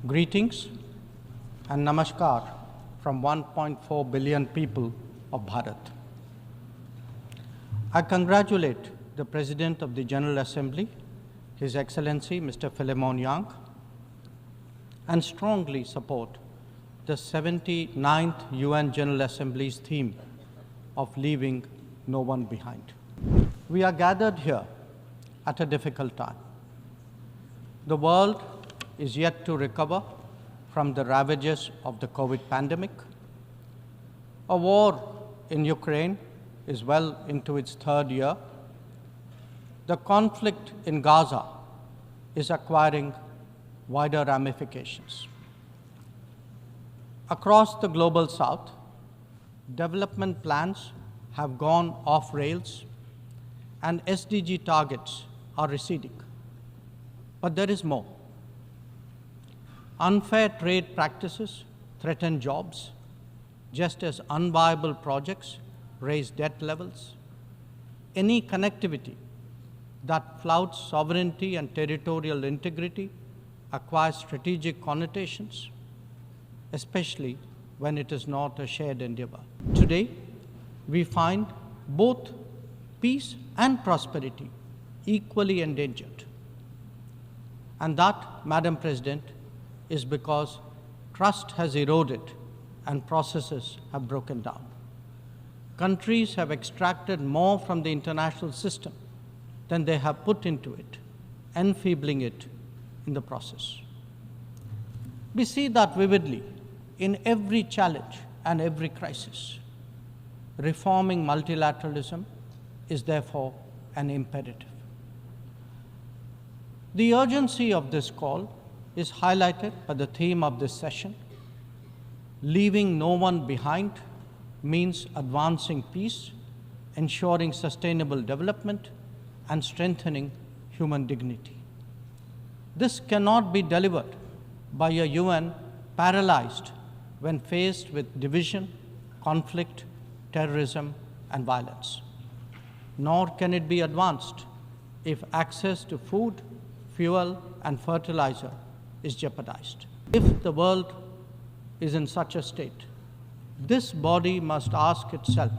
Greetings and namaskar from 1.4 billion people of Bharat. I congratulate the President of the General Assembly, His Excellency Mr. Philemon Yang, and strongly support the 79th UN General Assembly's theme of leaving no one behind. We are gathered here at a difficult time. The world is yet to recover from the ravages of the COVID pandemic. A war in Ukraine is well into its third year. The conflict in Gaza is acquiring wider ramifications. Across the global south, development plans have gone off rails and SDG targets are receding. But there is more. Unfair trade practices threaten jobs, just as unviable projects raise debt levels. Any connectivity that flouts sovereignty and territorial integrity acquires strategic connotations, especially when it is not a shared endeavor. Today, we find both peace and prosperity equally endangered. And that, Madam President, is because trust has eroded and processes have broken down. Countries have extracted more from the international system than they have put into it, enfeebling it in the process. We see that vividly in every challenge and every crisis. Reforming multilateralism is therefore an imperative. The urgency of this call is highlighted by the theme of this session. Leaving no one behind means advancing peace, ensuring sustainable development, and strengthening human dignity. This cannot be delivered by a UN paralyzed when faced with division, conflict, terrorism, and violence. Nor can it be advanced if access to food, fuel, and fertilizer is jeopardized. If the world is in such a state, this body must ask itself,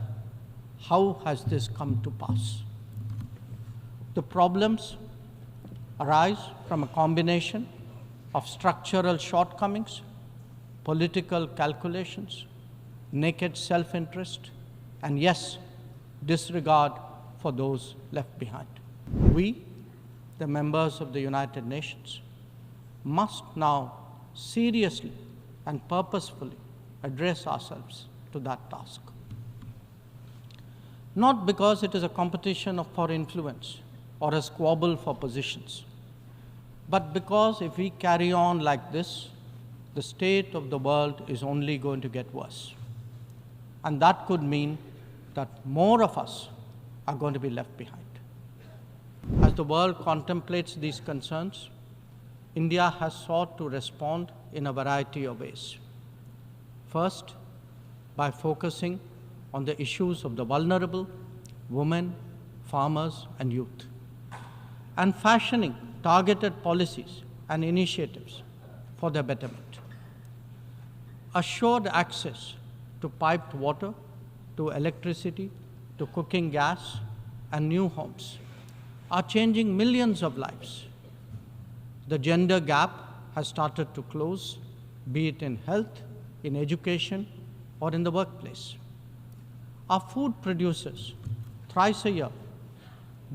how has this come to pass? The problems arise from a combination of structural shortcomings, political calculations, naked self-interest, and yes, disregard for those left behind. We, the members of the United Nations, must now seriously and purposefully address ourselves to that task. Not because it is a competition for influence or a squabble for positions, but because if we carry on like this, the state of the world is only going to get worse. And that could mean that more of us are going to be left behind. As the world contemplates these concerns, India has sought to respond in a variety of ways. First, by focusing on the issues of the vulnerable, women, farmers, and youth, and fashioning targeted policies and initiatives for their betterment. Assured access to piped water, to electricity, to cooking gas, and new homes are changing millions of lives. The gender gap has started to close, be it in health, in education, or in the workplace. Our food producers, thrice a year,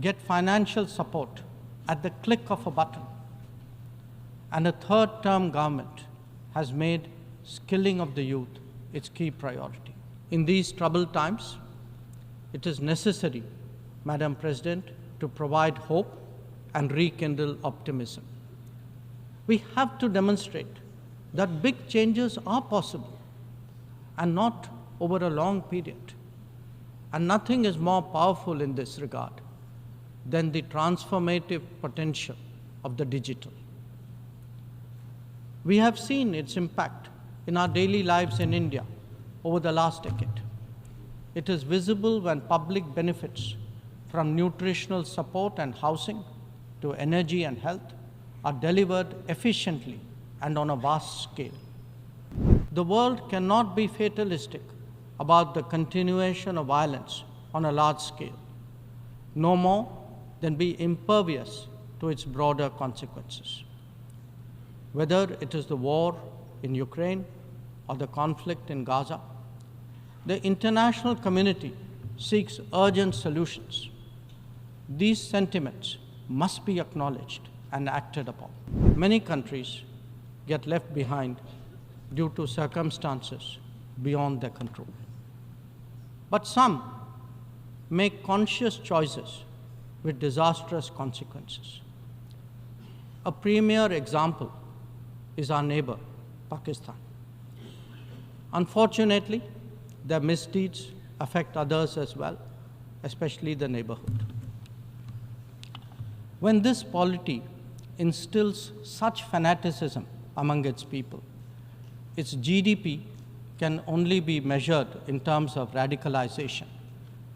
get financial support at the click of a button. And a third-term government has made skilling of the youth its key priority. In these troubled times, it is necessary, Madam President, to provide hope and rekindle optimism. We have to demonstrate that big changes are possible and not over a long period. And nothing is more powerful in this regard than the transformative potential of the digital. We have seen its impact in our daily lives in India over the last decade. It is visible when public benefits from nutritional support and housing to energy and health are delivered efficiently and on a vast scale. The world cannot be fatalistic about the continuation of violence on a large scale, no more than be impervious to its broader consequences. Whether it is the war in Ukraine or the conflict in Gaza, the international community seeks urgent solutions. These sentiments must be acknowledged and acted upon. Many countries get left behind due to circumstances beyond their control. But some make conscious choices with disastrous consequences. A premier example is our neighbor, Pakistan. Unfortunately, their misdeeds affect others as well, especially the neighborhood. When this polity instills such fanaticism among its people, its GDP can only be measured in terms of radicalization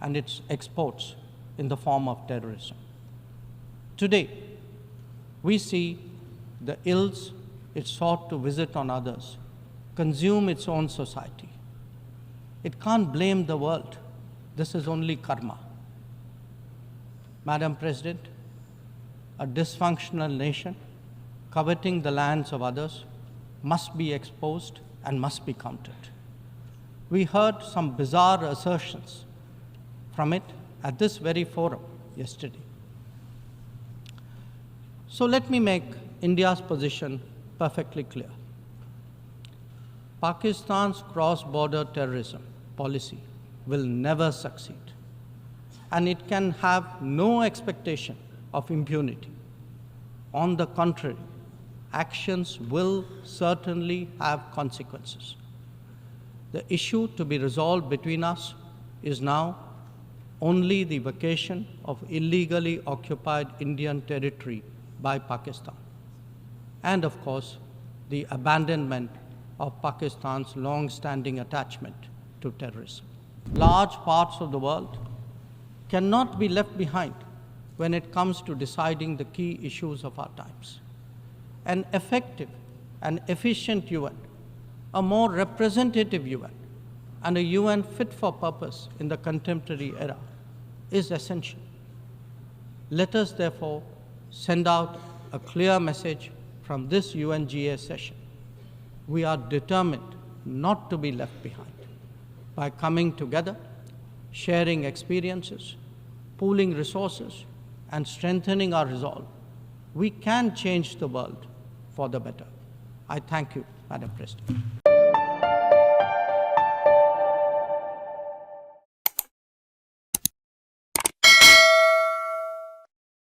and its exports in the form of terrorism. Today, we see the ills it sought to visit on others consume its own society. It can't blame the world. This is only karma. Madam President, a dysfunctional nation coveting the lands of others must be exposed and must be countered. We heard some bizarre assertions from it at this very forum yesterday. So let me make India's position perfectly clear. Pakistan's cross-border terrorism policy will never succeed, and it can have no expectation of impunity. On the contrary, actions will certainly have consequences. The issue to be resolved between us is now only the vacation of illegally occupied Indian territory by Pakistan, and of course, the abandonment of Pakistan's long-standing attachment to terrorism. Large parts of the world cannot be left behind when it comes to deciding the key issues of our times. An effective and efficient UN, a more representative UN, and a UN fit for purpose in the contemporary era is essential. Let us therefore send out a clear message from this UNGA session. We are determined not to be left behind. By coming together, sharing experiences, pooling resources, and strengthening our resolve, we can change the world for the better. I thank you, Madam President.